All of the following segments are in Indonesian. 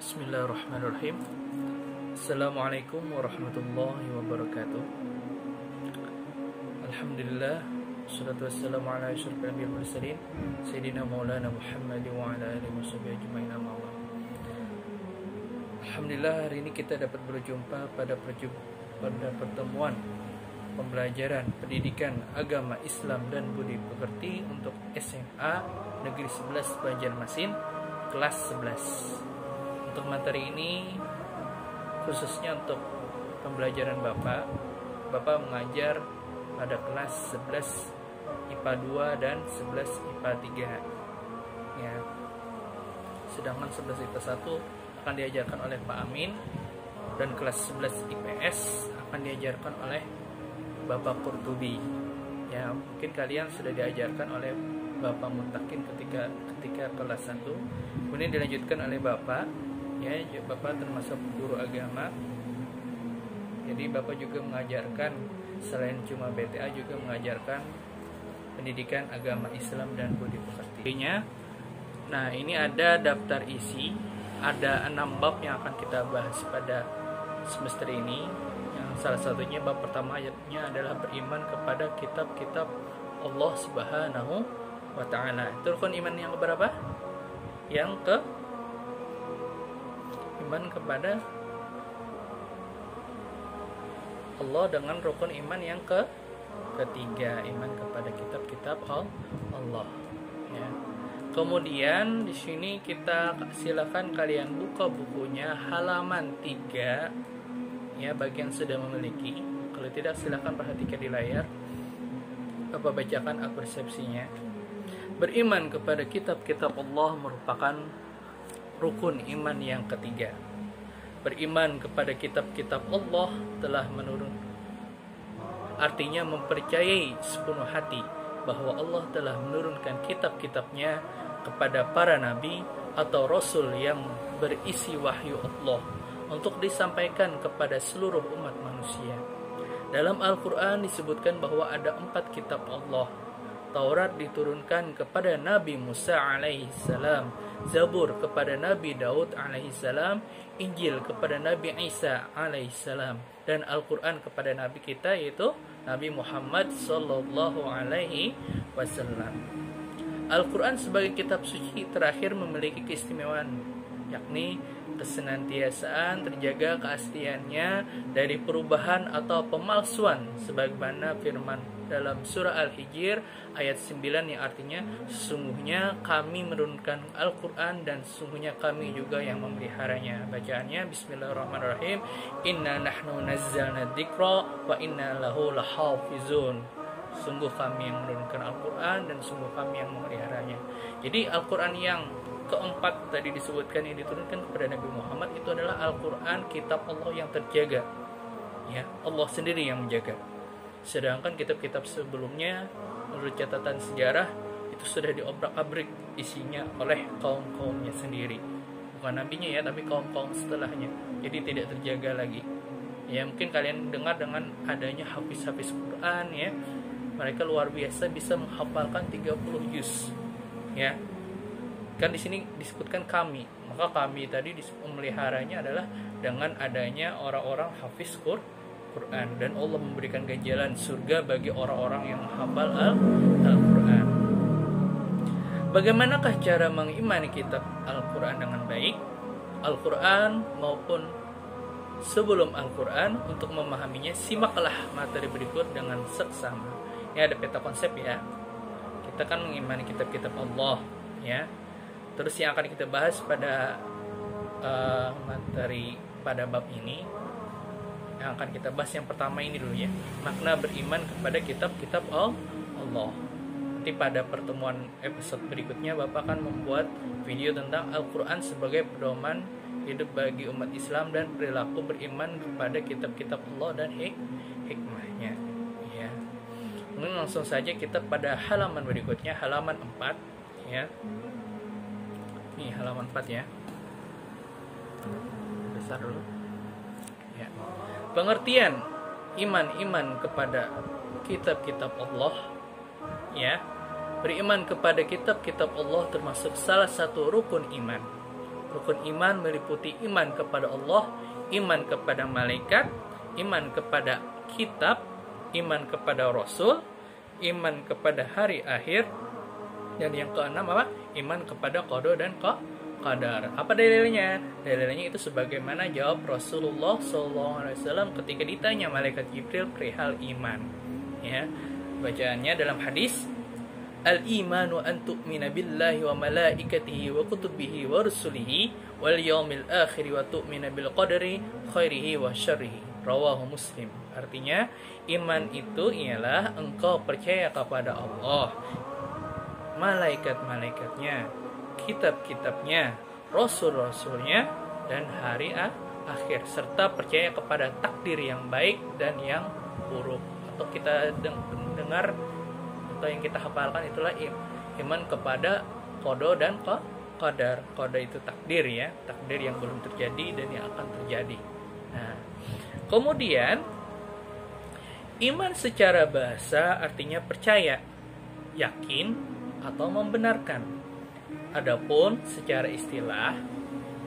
Bismillahirrahmanirrahim. Assalamualaikum warahmatullahi wabarakatuh. Alhamdulillah, wassalatu wassalamu ala asyrafil anbiya'i wal mursalin sayyidina maulana Muhammad wa ala alihi washabihi ajmain. Alhamdulillah, hari ini kita dapat berjumpa pada pertemuan pembelajaran pendidikan agama Islam dan budi pekerti untuk SMA Negeri 11 Banjarmasin kelas 11. Untuk materi ini khususnya untuk pembelajaran Bapak mengajar pada kelas 11 IPA 2 dan 11 IPA 3 ya. Sedangkan 11 IPA 1 akan diajarkan oleh Pak Amin, dan kelas 11 IPS akan diajarkan oleh Bapak Qurtubi. Ya, mungkin kalian sudah diajarkan oleh Bapak Mutakin ketika kelas 1. Kemudian dilanjutkan oleh Bapak. Ya, Bapak termasuk guru agama. Jadi Bapak juga mengajarkan, selain cuma BTA, juga mengajarkan pendidikan agama Islam dan budi pekerti. Nah, ini ada daftar isi, ada 6 bab yang akan kita bahas pada semester ini. Yang salah satunya bab pertamanya adalah beriman kepada kitab-kitab Allah Subhanahu wa Ta'ala. Itu rukun iman yang keberapa? Iman kepada Allah dengan rukun iman yang ketiga, iman kepada kitab-kitab Allah ya. Kemudian di sini kita silakan kalian buka bukunya halaman 3 ya, bagi yang sudah memiliki. Kalau tidak silakan perhatikan di layar. Bapak bacakan persepsinya. Beriman kepada kitab-kitab Allah merupakan rukun iman yang ketiga. Beriman kepada kitab-kitab Allah telah menurun, artinya mempercayai sepenuh hati bahwa Allah telah menurunkan kitab-kitabnya kepada para nabi atau rasul yang berisi wahyu Allah untuk disampaikan kepada seluruh umat manusia. Dalam Al-Quran disebutkan bahwa ada 4 kitab Allah. Taurat diturunkan kepada Nabi Musa alaihissalam, Zabur kepada Nabi Daud alaihissalam, Injil kepada Nabi Isa alaihissalam, dan Al-Quran kepada Nabi kita yaitu Nabi Muhammad sallallahu alaihi wasallam. Al-Quran sebagai kitab suci terakhir memiliki keistimewaan, yakni kesenantiasaan terjaga keasliannya dari perubahan atau pemalsuan, sebagaimana firman dalam surah Al-Hijr ayat 9 yang artinya sesungguhnya kami menurunkan Al-Quran dan sesungguhnya kami juga yang memeliharanya. Bacaannya Bismillahirrahmanirrahim. Inna nahnu nazzalna dzikra wa inna lahu lahafizun. Sungguh kami yang menurunkan Al-Quran dan sungguh kami yang memeliharanya. Jadi Al-Quran yang keempat tadi disebutkan yang diturunkan kepada Nabi Muhammad itu adalah Al-Quran, kitab Allah yang terjaga ya, Allah sendiri yang menjaga. Sedangkan kitab-kitab sebelumnya menurut catatan sejarah itu sudah diobrak-abrik isinya oleh kaum-kaumnya sendiri, bukan nabinya ya, tapi kaum-kaum setelahnya. Jadi tidak terjaga lagi ya. Mungkin kalian dengar dengan adanya hafiz-hafiz Quran ya, mereka luar biasa bisa menghafalkan 30 juz ya. Kan di sini disebutkan kami, maka kami tadi memeliharanya adalah dengan adanya orang-orang hafiz Quran, dan Allah memberikan ganjaran surga bagi orang-orang yang menghafal Al-Quran. Bagaimanakah cara mengimani kitab Al-Quran dengan baik? Al-Quran maupun sebelum Al-Quran. Untuk memahaminya simaklah materi berikut dengan seksama. Ini ada peta konsep ya. Kita kan mengimani kitab-kitab Allah ya. Terus yang akan kita bahas pada materi pada bab ini, yang akan kita bahas yang pertama ini dulu ya, makna beriman kepada kitab-kitab Allah. Nanti pada pertemuan episode berikutnya Bapak akan membuat video tentang Al-Quran sebagai pedoman hidup bagi umat Islam dan perilaku beriman kepada kitab-kitab Allah dan hikmahnya ya. Kemudian langsung saja kita pada halaman berikutnya, halaman 4 ya. Ini halaman 4 ya, besar dulu ya. Pengertian iman kepada kitab-kitab Allah ya. Beriman kepada kitab-kitab Allah termasuk salah satu rukun iman. Rukun iman meliputi iman kepada Allah, iman kepada malaikat, iman kepada kitab, iman kepada rasul, iman kepada hari akhir, dan yang keenam apa? Iman kepada qada dan qadar. Apa dalilnya? Dalilnya itu sebagaimana jawab Rasulullah SAW ketika ditanya malaikat Jibril perihal iman. Ya, bacaannya dalam hadis, al-imanu an tu'mina billahi wa malaikatihi wa kutubihi wa rusulihi wal yaumil akhir wa tu'mina bil qadari khairihi wa syarrihi. Rawahu Muslim. Artinya, iman itu ialah engkau percaya kepada Allah, malaikat-malaikatnya, kitab-kitabnya, rasul-rasulnya, dan hari akhir, serta percaya kepada takdir yang baik dan yang buruk. Atau kita dengar atau yang kita hafalkan itulah iman kepada qada dan qadar. Qada itu takdir, ya, takdir yang belum terjadi dan yang akan terjadi. Nah, kemudian iman secara bahasa artinya percaya, yakin, atau membenarkan. Adapun secara istilah,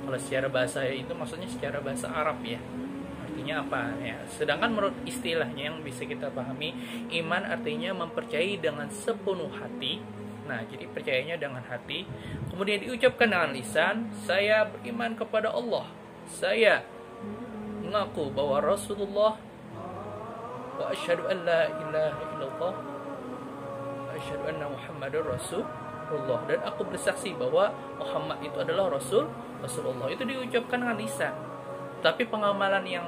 kalau secara bahasa itu maksudnya secara bahasa Arab, ya. Artinya apa, ya? Sedangkan menurut istilahnya yang bisa kita pahami, iman artinya mempercayai dengan sepenuh hati. Nah, jadi percayanya dengan hati, kemudian diucapkan dengan lisan, saya beriman kepada Allah, saya mengaku bahwa Rasulullah, wa asyhadu an la ilaha illallah, wa asyhadu anna Muhammadar Rasulullah, dan aku bersaksi bahwa Muhammad itu adalah Rasulullah. Itu diucapkan dengan lisan. Tapi pengamalan yang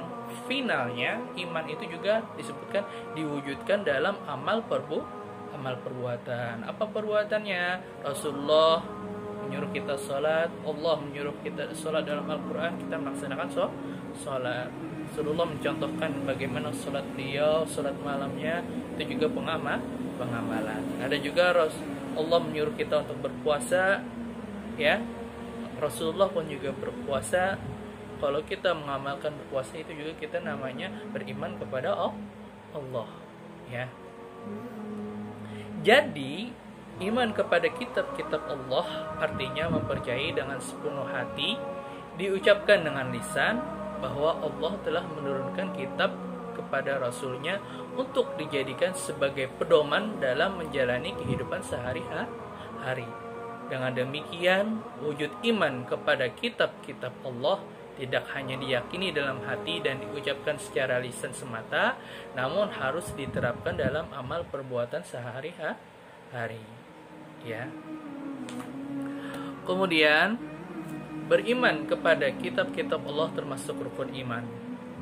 finalnya, iman itu juga disebutkan diwujudkan dalam amal perbuatan. Apa perbuatannya? Rasulullah menyuruh kita sholat, Allah menyuruh kita sholat dalam Al-Quran, kita melaksanakan sholat. Rasulullah mencontohkan bagaimana sholat beliau, sholat malamnya, itu juga pengamalan. Ada juga Allah menyuruh kita untuk berpuasa, ya. Rasulullah pun juga berpuasa. Kalau kita mengamalkan berpuasa itu juga kita namanya beriman kepada Allah, ya. Jadi iman kepada kitab-kitab Allah artinya mempercayai dengan sepenuh hati, diucapkan dengan lisan bahwa Allah telah menurunkan kitab kepada Rasulnya untuk dijadikan sebagai pedoman dalam menjalani kehidupan sehari-hari. Dengan demikian, wujud iman kepada kitab-kitab Allah tidak hanya diyakini dalam hati dan diucapkan secara lisan semata, namun harus diterapkan dalam amal perbuatan sehari-hari, ya. Kemudian, beriman kepada kitab-kitab Allah termasuk rukun iman.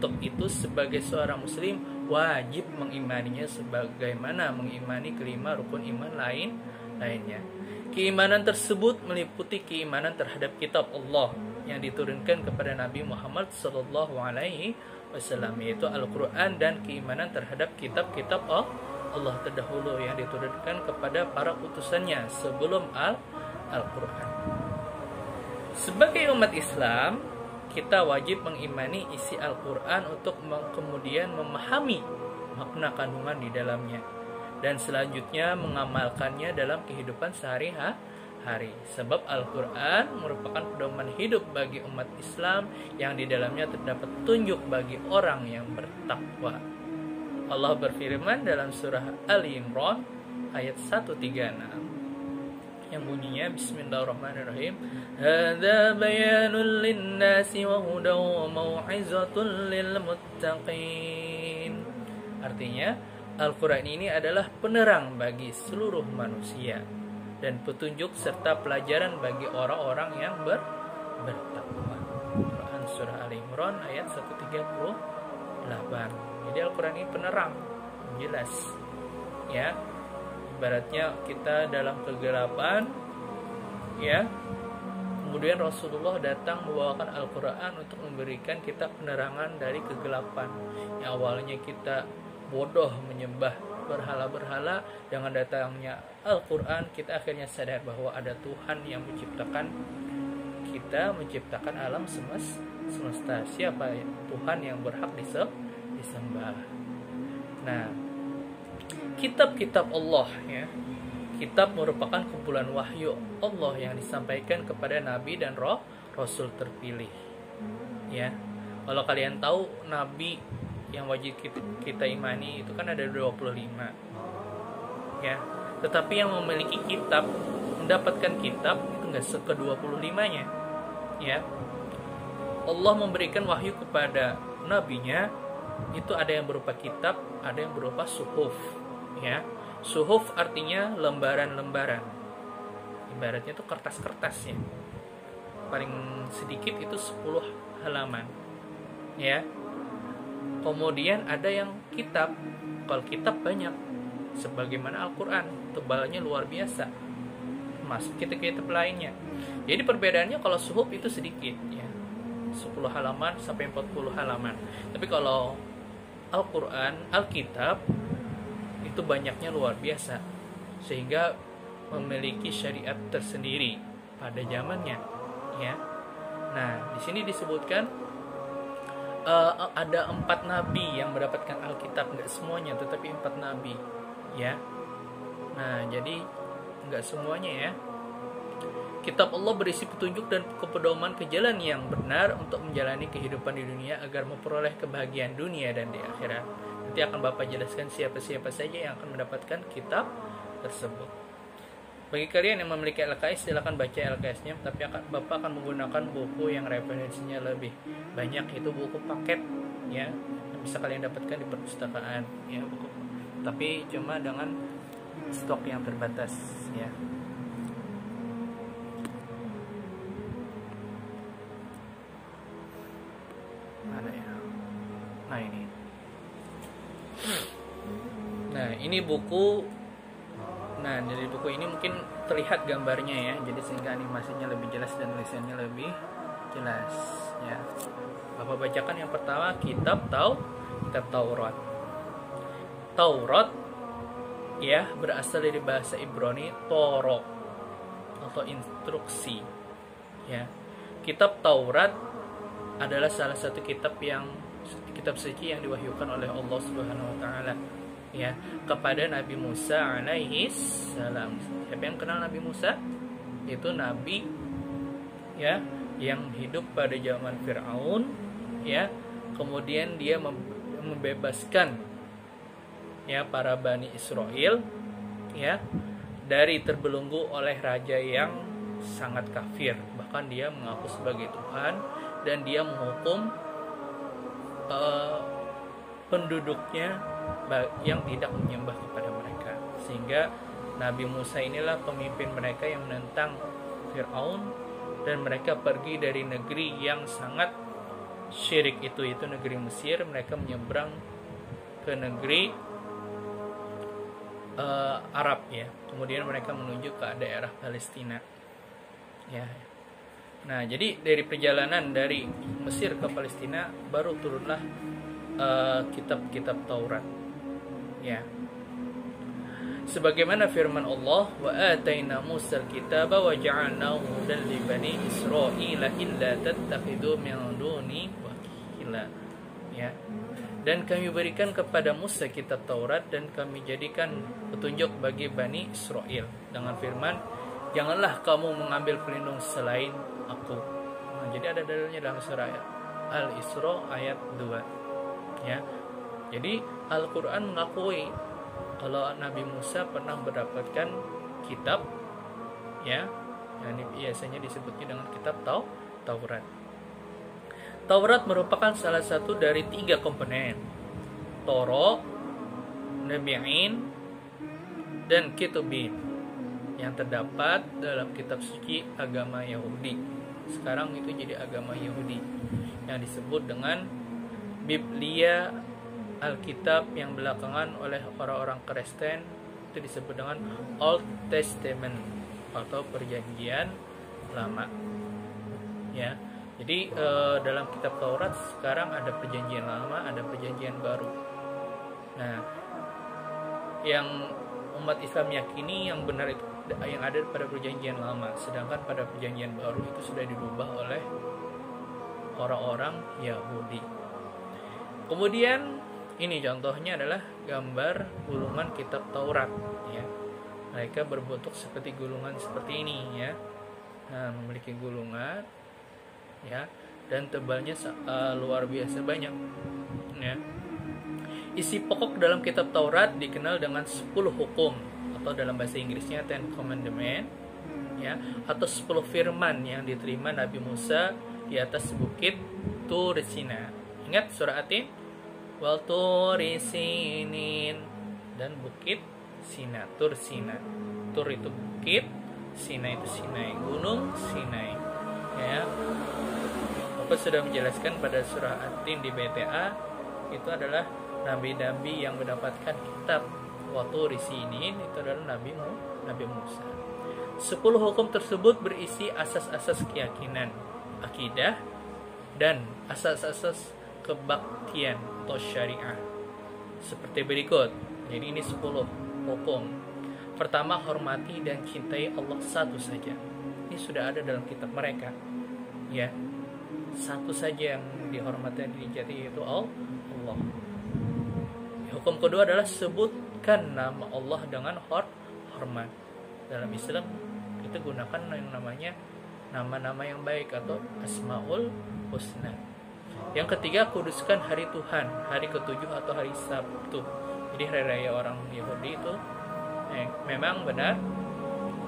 Untuk itu, sebagai seorang muslim wajib mengimaninya sebagaimana mengimani kelima rukun iman lainnya. Keimanan tersebut meliputi keimanan terhadap kitab Allah yang diturunkan kepada Nabi Muhammad SAW, yaitu Al-Quran, dan keimanan terhadap kitab-kitab Allah terdahulu yang diturunkan kepada para utusannya sebelum Al-Quran. Sebagai umat Islam, kita wajib mengimani isi Al-Quran untuk kemudian memahami makna kandungan di dalamnya, dan selanjutnya mengamalkannya dalam kehidupan sehari-hari. Sebab Al-Quran merupakan pedoman hidup bagi umat Islam yang di dalamnya terdapat petunjuk bagi orang yang bertakwa. Allah berfirman dalam surah Ali Imran ayat 136 yang bunyinya, Bismillahirrahmanirrahim, Hadza bayanun linnasi wa hudaw wa mau'izatun lil muttaqin. Artinya, Al-Quran ini adalah penerang bagi seluruh manusia dan petunjuk serta pelajaran bagi orang-orang yang bertakwa. Quran surah Al Imran ayat 138. Jadi Al-Quran ini penerang, jelas, ya. Ibaratnya kita dalam kegelapan, ya. Kemudian Rasulullah datang membawakan Al-Quran untuk memberikan kita penerangan dari kegelapan. Yang awalnya kita bodoh menyembah berhala-berhala, dengan datangnya Al-Quran kita akhirnya sadar bahwa ada Tuhan yang menciptakan kita, menciptakan alam semesta. Siapa Tuhan yang berhak disembah? Nah, kitab-kitab Allah, ya. Kitab merupakan kumpulan wahyu Allah yang disampaikan kepada Nabi dan rasul terpilih. Ya. Kalau kalian tahu nabi yang wajib kita imani itu kan ada 25. Ya. Tetapi yang memiliki kitab, mendapatkan kitab itu enggak ke-25-nya. Ya. Allah memberikan wahyu kepada nabinya itu ada yang berupa kitab, ada yang berupa suhuf. Ya. Suhuf artinya lembaran-lembaran. Ibaratnya itu kertas-kertasnya. Paling sedikit itu 10 halaman. Ya. Kemudian ada yang kitab. Kalau kitab banyak, sebagaimana Al-Qur'an, tebalnya luar biasa. Masuk kitab-kitab lainnya. Jadi perbedaannya kalau suhuf itu sedikit, ya. 10 halaman sampai 40 halaman. Tapi kalau Al-Qur'an, Alkitab itu banyaknya luar biasa, sehingga memiliki syariat tersendiri pada zamannya, ya. Nah, di sini disebutkan ada 4 nabi yang mendapatkan Alkitab, enggak semuanya, tetapi 4 nabi, ya. Nah, jadi enggak semuanya, ya. Kitab Allah berisi petunjuk dan kepedoman ke jalan yang benar untuk menjalani kehidupan di dunia agar memperoleh kebahagiaan dunia dan di akhirat. Nanti akan Bapak jelaskan siapa-siapa saja yang akan mendapatkan kitab tersebut. Bagi kalian yang memiliki LKS, silakan baca LKS-nya, tapi Bapak akan menggunakan buku yang referensinya lebih banyak, itu buku paket, ya, yang bisa kalian dapatkan di perpustakaan, ya, buku. Tapi cuma dengan stok yang terbatas, ya. Mana ya? Nah, ini. Nah, ini buku. Nah, dari buku ini mungkin terlihat gambarnya, ya, jadi sehingga animasinya lebih jelas dan tulisannya lebih jelas, ya. Bapak bacakan yang pertama, kitab Taurat. Taurat, ya, berasal dari bahasa Ibrani Toro atau instruksi, ya. Kitab Taurat adalah salah satu kitab suci yang diwahyukan oleh Allah Subhanahu wa taala, ya, kepada Nabi Musa alaihi salam. Siapa yang kenal Nabi Musa? Itu nabi, ya, yang hidup pada zaman Firaun, ya. Kemudian dia membebaskan, ya, para Bani Israel, ya, dari terbelenggu oleh raja yang sangat kafir. Bahkan dia mengaku sebagai Tuhan dan dia menghukum penduduknya yang tidak menyembah kepada mereka. Sehingga Nabi Musa inilah pemimpin mereka yang menentang Firaun, dan mereka pergi dari negeri yang sangat syirik itu negeri Mesir. Mereka menyeberang ke negeri Arab, ya. Kemudian mereka menuju ke daerah Palestina, ya. Nah, jadi dari perjalanan dari Mesir ke Palestina baru turunlah kitab-kitab Taurat, ya. Sebagaimana firman Allah, wa ataina Musa al-kitaba wa ja'alnahu hudan li bani Israila illa tattakhidu min duni wakila, ya. Dan kami berikan kepada Musa kitab Taurat dan kami jadikan petunjuk bagi Bani Israel dengan firman, janganlah kamu mengambil pelindung selain aku. Nah, jadi ada dalilnya dalam surah Al-Isra ayat 2, ya. Jadi Al-Quran mengakui kalau Nabi Musa pernah mendapatkan kitab, ya, yang biasanya disebutnya dengan kitab Taurat. Taurat merupakan salah satu dari 3 komponen, Toro, Nabi'in, dan Kitubin, yang terdapat dalam kitab suci agama Yahudi. Sekarang itu jadi agama Yahudi yang disebut dengan Biblia, Alkitab, yang belakangan oleh orang-orang Kristen itu disebut dengan Old Testament atau Perjanjian Lama, ya. Jadi dalam kitab Taurat sekarang ada Perjanjian Lama, ada Perjanjian Baru. Nah, yang umat Islam yakini yang benar itu yang ada pada Perjanjian Lama, sedangkan pada Perjanjian Baru itu sudah dirubah oleh orang-orang Yahudi. Kemudian ini contohnya adalah gambar gulungan kitab Taurat, ya. Mereka berbentuk seperti gulungan seperti ini, ya. Nah, memiliki gulungan, ya, dan tebalnya luar biasa banyak, ya. Isi pokok dalam kitab Taurat dikenal dengan 10 hukum, atau dalam bahasa Inggrisnya Ten Commandments, ya, atau 10 firman yang diterima Nabi Musa di atas bukit Tur Sina. Ingat surah Atin? Wal Turi Sinin, dan bukit Sina, Tur Sina. Tur itu bukit, Sina itu Sinai, gunung Sinai, ya. Bapak sudah menjelaskan pada surah Atin di BTA, itu adalah nabi-nabi yang mendapatkan kitab. Waktu di sini itu adalah Nabi Musa. 10 hukum tersebut berisi asas-asas keyakinan, akidah, dan asas-asas kebaktian atau syariah seperti berikut. Jadi ini 10 hukum. Pertama, hormati dan cintai Allah satu saja. Ini sudah ada dalam kitab mereka, ya. Satu saja yang dihormati dan dicintai, yaitu Allah. Hukum kedua adalah sebutkan nama Allah dengan hormat. Dalam Islam kita gunakan yang namanya nama-nama yang baik atau Asmaul Husna. Yang ketiga, kuduskan hari Tuhan, hari ke-7 atau hari Sabtu. Jadi hari raya orang Yahudi itu memang benar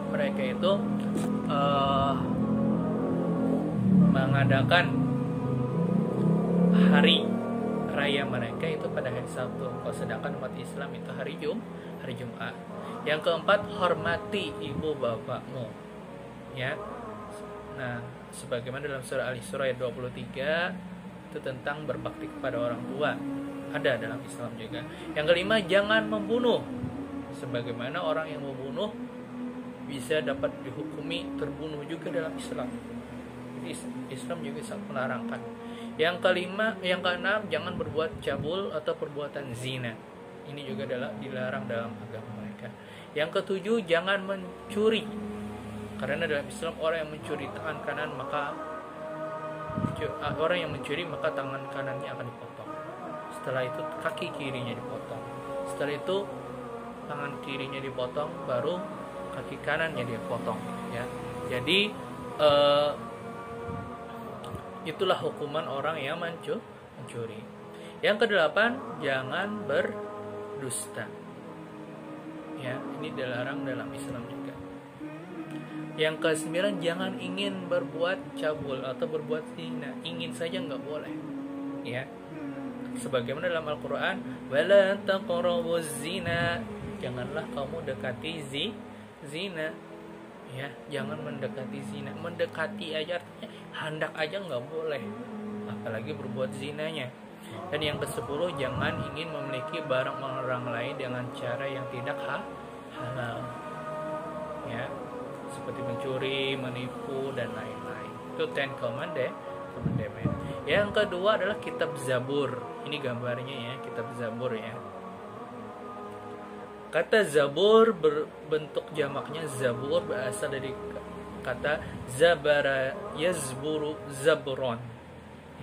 mereka itu mengadakan hari raya mereka itu pada hari Sabtu. Kalau sedangkan umat Islam itu hari Jumat. Yang keempat, hormati ibu bapakmu, ya. Nah, sebagaimana dalam surah Al-Isra ayat 23 itu tentang berbakti kepada orang tua, ada dalam Islam juga. Yang kelima, jangan membunuh, sebagaimana orang yang membunuh bisa dapat dihukumi terbunuh juga dalam Islam. Jadi Islam juga sangat melarangkan. Yang keenam, jangan berbuat cabul atau perbuatan zina. Ini juga dilarang dalam agama mereka. Yang ketujuh, jangan mencuri. Karena dalam Islam orang yang mencuri tangan kanan maka tangan kanannya akan dipotong. Setelah itu kaki kirinya dipotong. Setelah itu tangan kirinya dipotong, baru kaki kanannya dipotong, ya. Jadi itulah hukuman orang yang mencuri. Yang kedelapan, jangan berdusta. Ya, ini dilarang dalam Islam juga. Yang kesembilan, jangan ingin berbuat cabul atau berbuat zina. Ingin saja nggak boleh, ya. Sebagaimana dalam Al-Quran, wala taqrabuz zina, janganlah kamu dekati zina, ya. Jangan mendekati zina. Mendekati aja artinya hendak aja nggak boleh, apalagi berbuat zinanya. Dan yang ke-10, jangan ingin memiliki barang orang lain dengan cara yang tidak halal, ya, seperti mencuri, menipu, dan lain-lain. Itu 10 commandments. Yang kedua adalah kitab Zabur. Ini gambarnya, ya, kitab Zabur, ya. Kata Zabur berbentuk jamaknya Zabur berasal dari kata Zabara yazburu zabron,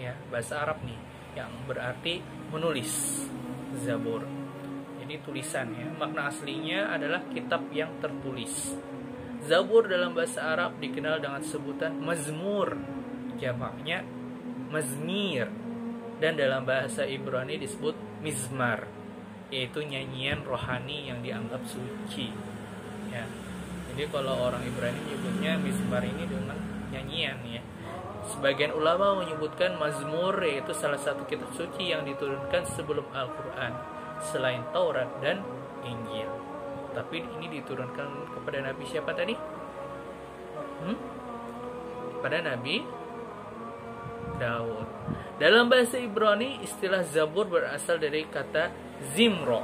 ya, bahasa Arab nih, yang berarti menulis. Zabur, jadi tulisan, ya. Makna aslinya adalah kitab yang tertulis. Zabur dalam bahasa Arab dikenal dengan sebutan mazmur, jamaknya mazmir, dan dalam bahasa Ibrani disebut mizmar, yaitu nyanyian rohani yang dianggap suci, ya. Jadi kalau orang Ibrani menyebutnya mizmar ini dengan nyanyian, ya. Sebagian ulama menyebutkan mazmur yaitu salah satu kitab suci yang diturunkan sebelum Al-Quran selain Taurat dan Injil. Tapi ini diturunkan kepada Nabi siapa tadi? Pada Nabi Daud. Dalam bahasa Ibrani, istilah Zabur berasal dari kata zimro,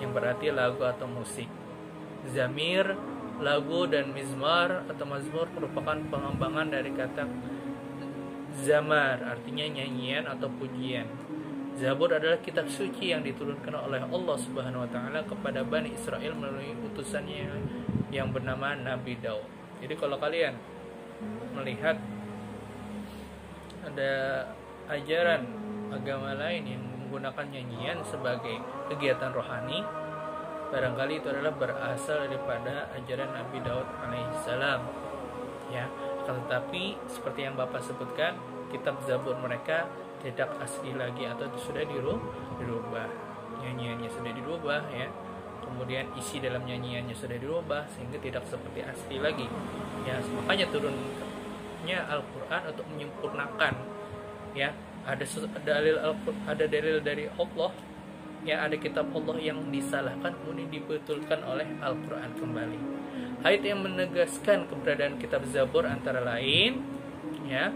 yang berarti lagu atau musik. Zamir, lagu, dan mizmar atau mazmur merupakan pengembangan dari kata zamar, artinya nyanyian atau pujian. Zabur adalah kitab suci yang diturunkan oleh Allah Subhanahu wa taala kepada Bani Israel melalui utusannya yang bernama Nabi Daud. Jadi kalau kalian melihat ada ajaran agama lain yang menggunakan nyanyian sebagai kegiatan rohani, barangkali itu adalah berasal daripada ajaran Nabi Daud alaihissalam, ya. Akan tetapi seperti yang Bapak sebutkan, kitab Zabur mereka tidak asli lagi atau sudah dirubah. Nyanyiannya sudah dirubah ya. Kemudian isi dalam nyanyiannya sudah dirubah sehingga tidak seperti asli lagi. Ya, makanya turunnya Al-Qur'an untuk menyempurnakan ya. Ada dalil dari Allah ya, ada kitab Allah yang disalahkan kemudian dibetulkan oleh Al-Qur'an kembali. Ayat yang menegaskan keberadaan kitab Zabur antara lain ya,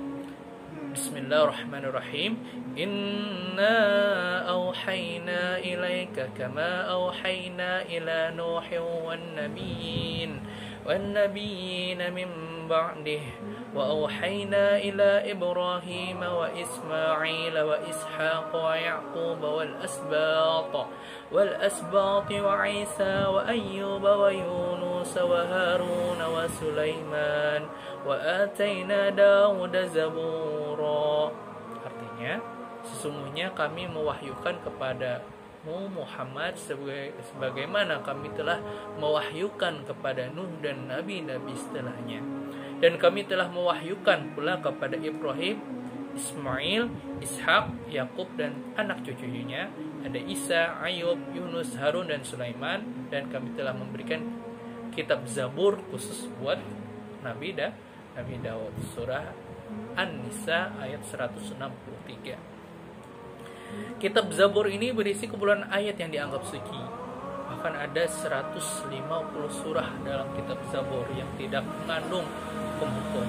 Bismillahirrahmanirrahim. Inna awhayna ilaika kama awhayna ila Nuhin wan nabiyyin min ba'dih wa awhayna ila Ibrahim wa Ismail wa Ishaq wa Yaqub wal asbat wa Isa wa Ayyub wa Yunus wa Harun wa Sulaiman wa atayna Dawud zabura. Artinya, sesungguhnya kami mewahyukan kepadamu Muhammad sebagaimana kami telah mewahyukan kepada Nuh dan nabi-nabi setelahnya. Dan kami telah mewahyukan pula kepada Ibrahim, Ismail, Ishak, Yakub dan anak cucunya, ada Isa, Ayub, Yunus, Harun dan Sulaiman. Dan kami telah memberikan kitab Zabur khusus buat Nabi Daud. Surah An-Nisa ayat 163. Kitab Zabur ini berisi kumpulan ayat yang dianggap suci. Bahkan ada 150 surah dalam kitab Zabur yang tidak mengandung hukum-hukum,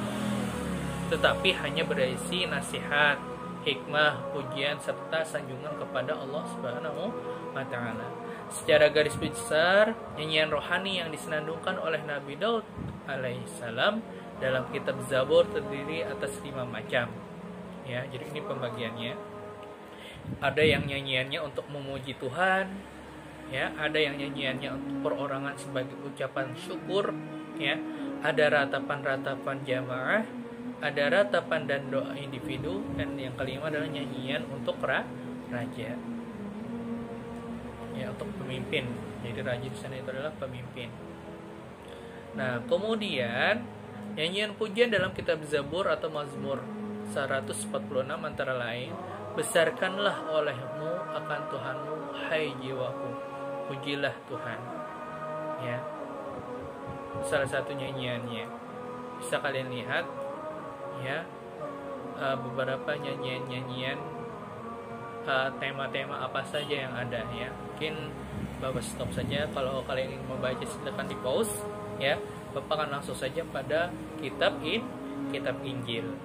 tetapi hanya berisi nasihat, hikmah, pujian serta sanjungan kepada Allah Subhanahu wa taala. Secara garis besar, nyanyian rohani yang disenandungkan oleh Nabi Daud alaihissalam dalam kitab Zabur terdiri atas 5 macam. Ya, jadi ini pembagiannya. Ada yang nyanyiannya untuk memuji Tuhan, ya, ada yang nyanyiannya untuk perorangan sebagai ucapan syukur, ya, ada ratapan-ratapan jamaah, ada ratapan dan doa individu, dan yang kelima adalah nyanyian untuk raja, ya, untuk pemimpin. Jadi raja di sana itu adalah pemimpin. Nah, kemudian nyanyian pujian dalam kitab Zabur atau Mazmur 146 antara lain, besarkanlah olehmu akan Tuhanmu, hai jiwaku, pujilah Tuhan. Ya, salah satu nyanyiannya bisa kalian lihat ya, beberapa nyanyian tema-tema apa saja yang ada ya. Mungkin Bapak stop saja, kalau kalian ingin membaca silakan di pause ya. Bapak akan langsung saja pada kitab Injil.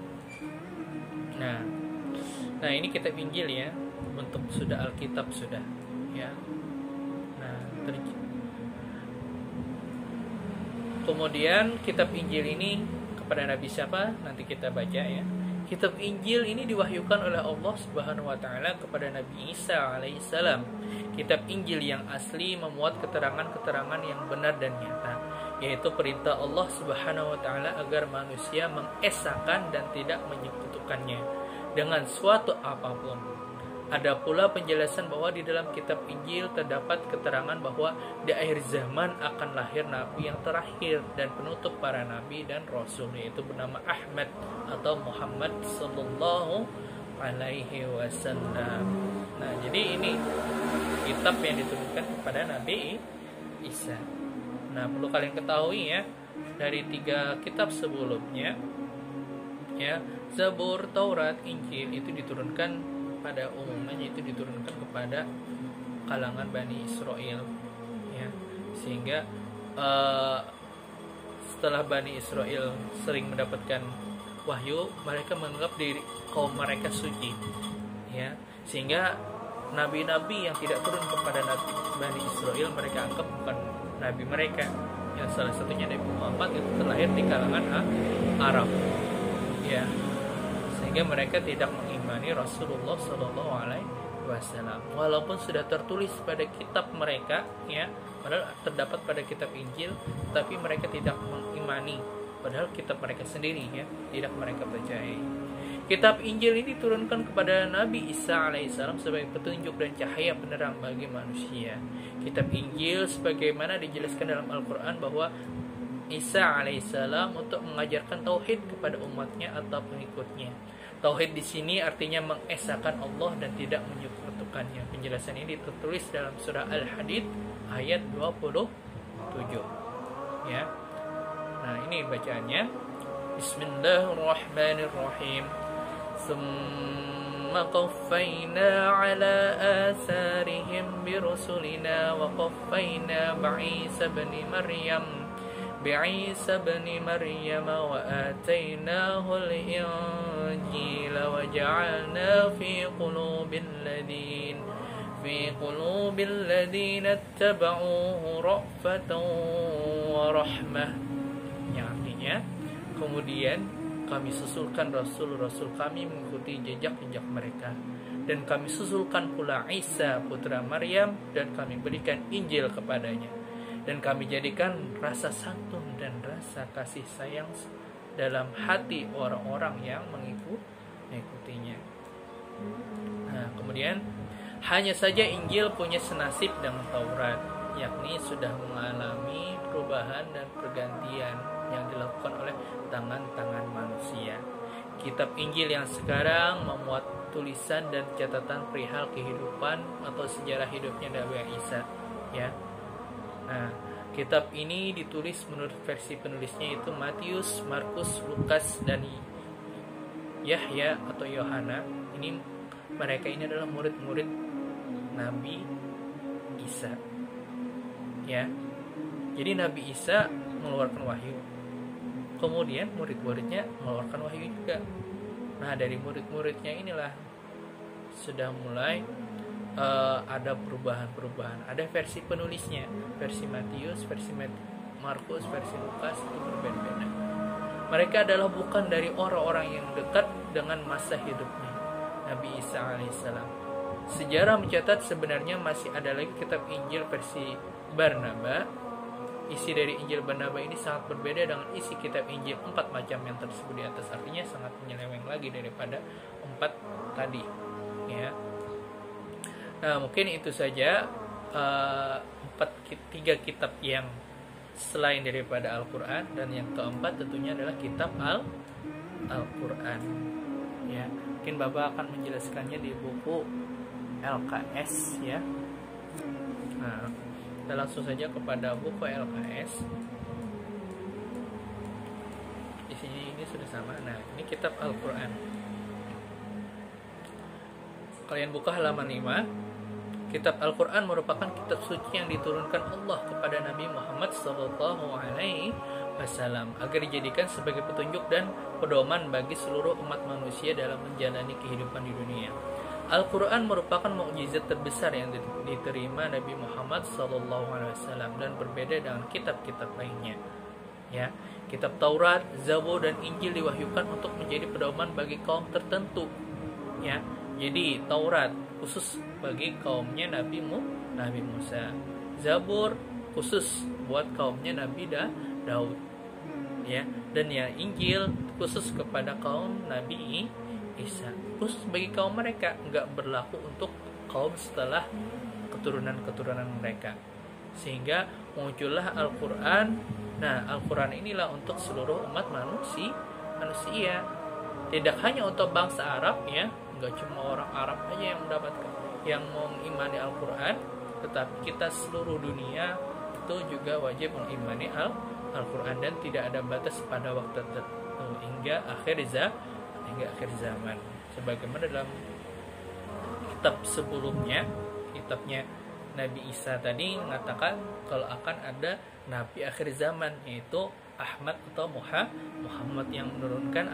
Nah ini kitab Injil ya, bentuk sudah Alkitab sudah ya. Nah, kemudian kitab Injil ini kepada Nabi siapa? Nanti kita baca ya. Kitab Injil ini diwahyukan oleh Allah Subhanahu wa taala kepada Nabi Isa alaihissalam. Kitab Injil yang asli memuat keterangan-keterangan yang benar dan nyata, yaitu perintah Allah Subhanahu wa taala agar manusia mengesahkan dan tidak menyekutukannya dengan suatu apapun. Ada pula penjelasan bahwa di dalam kitab Injil terdapat keterangan bahwa di akhir zaman akan lahir nabi yang terakhir dan penutup para nabi dan rasul, yaitu bernama Ahmad atau Muhammad sallallahu alaihi wasallam. Nah, jadi ini kitab yang diturunkan kepada Nabi Isa. Nah, perlu kalian ketahui ya, dari 3 kitab sebelumnya ya, Zabur, Taurat, Injil itu diturunkan pada umumnya, itu diturunkan kepada kalangan Bani Israel ya, sehingga setelah Bani Israel sering mendapatkan wahyu, mereka menganggap diri kaum mereka suci ya, sehingga nabi-nabi yang tidak turun kepada Bani Israel mereka anggap bukan nabi mereka. Yang salah satunya Nabi Muhammad itu terlahir di kalangan Arab ya, sehingga mereka tidak mengimani Rasulullah Shallallahu Alaihi Wasallam walaupun sudah tertulis pada kitab mereka ya, padahal terdapat pada kitab Injil, tapi mereka tidak mengimani, padahal kitab mereka sendiri ya, tidak mereka percayai. Kitab Injil ini diturunkan kepada Nabi Isa alaihissalam sebagai petunjuk dan cahaya penerang bagi manusia. Kitab Injil sebagaimana dijelaskan dalam Al-Quran bahwa Isa alaihissalam untuk mengajarkan tauhid kepada umatnya atau pengikutnya. Tauhid di sini artinya mengesahkan Allah dan tidak menyekutukannya. Penjelasan ini tertulis dalam surah Al-Hadid ayat 27. Ya. Nah, ini bacaannya. Bismillahirrahmanirrahim. Summa qaffayna ala atharihim birusulina wa qaffayna ba'isa بعيسى بن مريم وآتيناه الإنجيل وجعلنا في قلوب الذين اتبعوه رأفة ورحمة. Yang artinya, kemudian kami susulkan rasul-rasul kami mengikuti jejak-jejak mereka, dan kami susulkan pula Isa putra Maryam, dan kami berikan Injil kepadanya, dan kami jadikan rasa santun dan rasa kasih sayang dalam hati orang-orang yang mengikutinya. Nah, kemudian hanya saja Injil punya senasib dengan Taurat, yakni sudah mengalami perubahan dan pergantian yang dilakukan oleh tangan-tangan manusia. Kitab Injil yang sekarang memuat tulisan dan catatan perihal kehidupan atau sejarah hidupnya Nabi Isa, ya. Nah, kitab ini ditulis menurut versi penulisnya itu Matius, Markus, Lukas, dan Yahya atau Yohana. Mereka ini adalah murid-murid Nabi Isa. Ya. Jadi Nabi Isa mengeluarkan wahyu. Kemudian murid-muridnya mengeluarkan wahyu juga. Nah, dari murid-muridnya inilah sudah mulai ada perubahan-perubahan. Ada versi penulisnya, versi Matius, versi Markus, versi Lukas itu berbeda-beda. Mereka adalah bukan dari orang-orang yang dekat dengan masa hidupnya Nabi Isa alaihissalam. Sejarah mencatat sebenarnya masih ada lagi kitab Injil versi Barnaba. Isi dari Injil Barnaba ini sangat berbeda dengan isi kitab Injil 4 macam yang tersebut di atas. Artinya sangat menyeleweng lagi daripada 4 tadi, ya. Nah, mungkin itu saja 3 kitab yang selain daripada Al-Quran, dan yang keempat tentunya adalah kitab Al-Quran. Ya, mungkin Bapak akan menjelaskannya di buku LKS, ya. Nah, kita langsung saja kepada buku LKS. Di sini ini sudah sama. Nah, ini kitab Al-Quran. Kalian buka halaman 5. Kitab Al-Quran merupakan kitab suci yang diturunkan Allah kepada Nabi Muhammad SAW agar dijadikan sebagai petunjuk dan pedoman bagi seluruh umat manusia dalam menjalani kehidupan di dunia. Al-Quran merupakan mukjizat terbesar yang diterima Nabi Muhammad SAW dan berbeda dengan kitab-kitab lainnya. Ya, kitab Taurat, Zabur, dan Injil diwahyukan untuk menjadi pedoman bagi kaum tertentu. Ya, jadi Taurat khusus bagi kaumnya Nabi Musa, Zabur khusus buat kaumnya Nabi Daud, ya, dan ya Injil khusus kepada kaum Nabi Isa, khusus bagi kaum mereka, nggak berlaku untuk kaum setelah keturunan mereka, sehingga muncullah Al-Quran. Nah, Al-Quran inilah untuk seluruh umat manusia, tidak hanya untuk bangsa Arab, ya. Nggak cuma orang Arab aja yang mendapatkan, yang mengimani Al-Quran, tetapi kita seluruh dunia itu juga wajib mengimani Al-Quran, dan tidak ada batas pada waktu tertentu hingga akhir zaman. Sebagaimana dalam kitab sebelumnya, kitabnya Nabi Isa tadi mengatakan kalau akan ada Nabi akhir zaman, yaitu Ahmad atau Muhammad yang menurunkan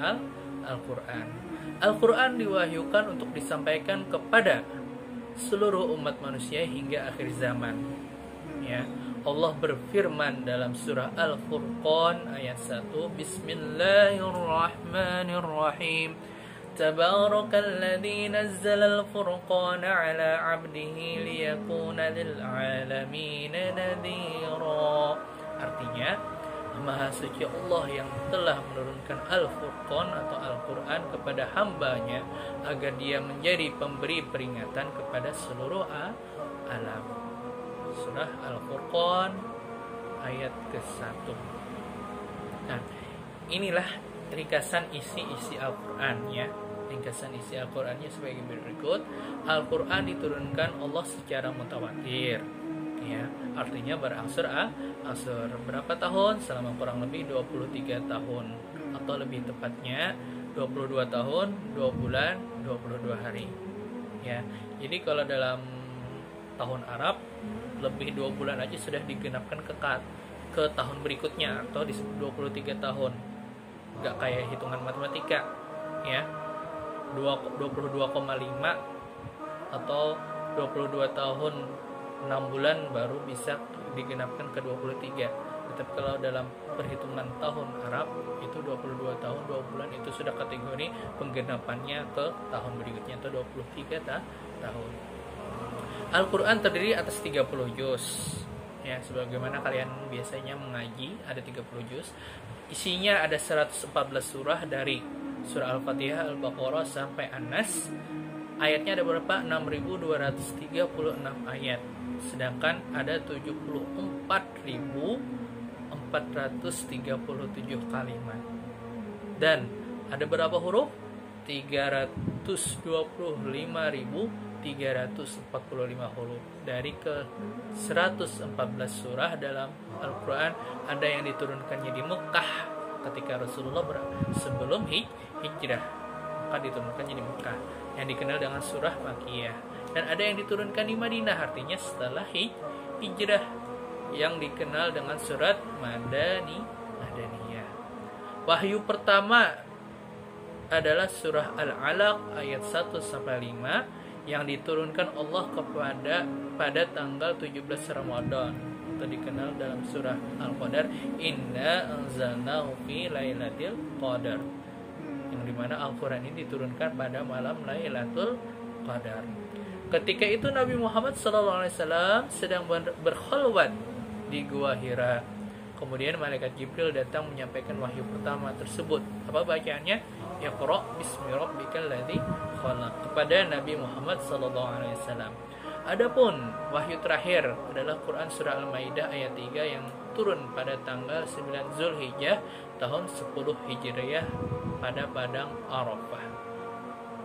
Al-Quran. Al-Quran diwahyukan untuk disampaikan kepada seluruh umat manusia hingga akhir zaman. Ya, Allah berfirman dalam surah Al-Furqan ayat 1, Bismillahirrahmanirrahim. Tabarakalladzi nazzala al-furqana 'ala 'abdihi liyakuna lil 'alamin nadhira. Artinya, Maha suci Allah yang telah menurunkan Al-Furqan atau Al-Quran kepada hambanya agar dia menjadi pemberi peringatan kepada seluruh alam. Surah Al-Furqan ayat ke-1. Nah, inilah ringkasan isi Al-Quran ya. Ringkasan isi Al-Qurannya sebagai berikut. Al-Quran diturunkan Allah secara mutawatir ya, artinya berangsur angsur. Berapa tahun? Selama kurang lebih 23 tahun, atau lebih tepatnya 22 tahun, 2 bulan, 22 hari ya. Jadi kalau dalam tahun Arab lebih 2 bulan aja sudah digenapkan ke tahun berikutnya, atau di 23 tahun. Nggak kayak hitungan matematika ya, 22,5 atau 22 tahun 6 bulan baru bisa digenapkan ke 23. Tetapi kalau dalam perhitungan tahun Arab itu 22 tahun 2 bulan itu sudah kategori penggenapannya ke tahun berikutnya, atau 23 tahun. Al-Quran terdiri atas 30 juz ya, sebagaimana kalian biasanya mengaji ada 30 juz. Isinya ada 114 surah, dari surah Al-Fatihah, Al-Baqarah sampai An-Nas. Ayatnya ada berapa? 6.236 ayat. Sedangkan ada 74.437 kalimat. Dan ada berapa huruf? 325.345 huruf. Dari ke 114 surah dalam Al-Quran, ada yang diturunkannya di Mekah ketika Rasulullah sebelum hijrah, maka diturunkannya di Mekah, yang dikenal dengan surah Makkiyah. Dan ada yang diturunkan di Madinah, artinya setelah hijrah, yang dikenal dengan surat Madaniyah. Wahyu pertama adalah surah Al-Alaq ayat 1-5 yang diturunkan Allah pada tanggal 17 Ramadan, atau dikenal dalam surah Al-Qadar, Inna anzalnahu fi lailatul qadar, yang dimana Al-Quran ini diturunkan pada malam Lailatul Qadar. Ketika itu Nabi Muhammad SAW sedang berkhulwat di Gua Hira. Kemudian malaikat Jibril datang menyampaikan wahyu pertama tersebut. Apa bacaannya? Iqra bismi rabbikal ladzi khalaq, kepada Nabi Muhammad SAW. Adapun wahyu terakhir adalah Quran surah Al-Maidah ayat 3 yang turun pada tanggal 9 Zulhijjah tahun 10 Hijriah pada padang Arafah.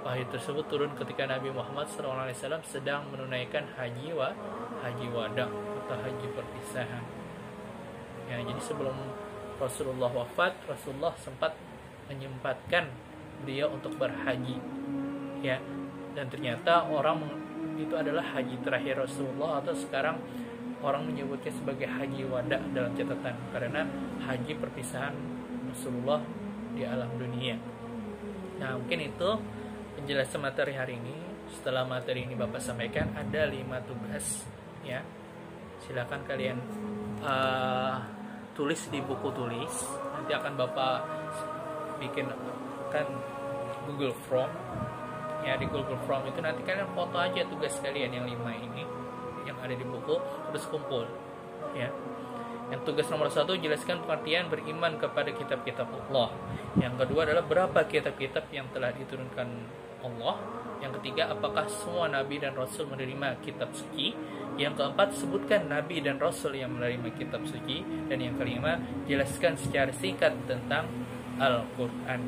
Wahyu tersebut turun ketika Nabi Muhammad SAW sedang menunaikan haji wada atau haji perpisahan. Ya, jadi sebelum Rasulullah wafat, Rasulullah sempat menyempatkan beliau untuk berhaji. Ya, dan ternyata itu adalah haji terakhir Rasulullah, atau sekarang orang menyebutnya sebagai haji wada dalam catatan, karena haji perpisahan Rasulullah di alam dunia. Nah, mungkin itu penjelasan materi hari ini. Setelah materi ini Bapak sampaikan, ada 5 tugas ya. Silakan kalian tulis di buku tulis. Nanti akan Bapak bikinkan Google Form. Ya, di Google Form itu nanti kalian foto aja tugas kalian yang 5 ini yang ada di buku, terus kumpul ya. Yang tugas nomor 1, jelaskan pengertian beriman kepada kitab-kitab Allah. Yang kedua adalah berapa kitab-kitab yang telah diturunkan Allah. Yang ketiga, apakah semua nabi dan rasul menerima kitab suci. Yang keempat, sebutkan nabi dan rasul yang menerima kitab suci. Dan yang kelima, jelaskan secara singkat tentang Al-Quran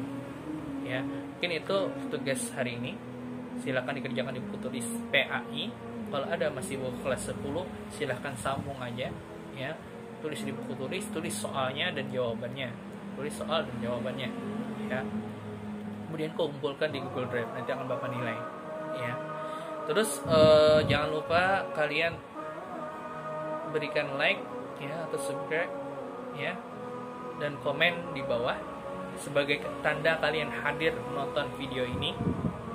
ya. Mungkin itu tugas hari ini. Silakan dikerjakan di buku tulis PAI. Kalau ada masih buku kelas 10, silakan sambung aja ya. Tulis di buku tulis, tulis soalnya dan jawabannya. Tulis soal dan jawabannya ya. Kemudian kumpulkan di Google Drive, nanti akan Bapak nilai ya. Terus jangan lupa kalian berikan like ya, atau subscribe ya, dan komen di bawah sebagai tanda kalian hadir menonton video ini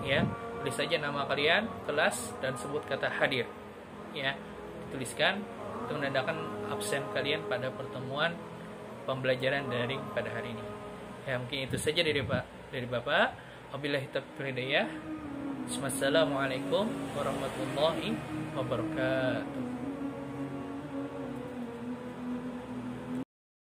ya. Tulis saja nama kalian, kelas, dan sebut kata hadir ya. Dituliskan untuk menandakan absen kalian pada pertemuan pembelajaran daring pada hari ini. Ya, mungkin itu saja dari Bapak. Wabillahi taufiq hidayah. Wassalamualaikum warahmatullahi wabarakatuh.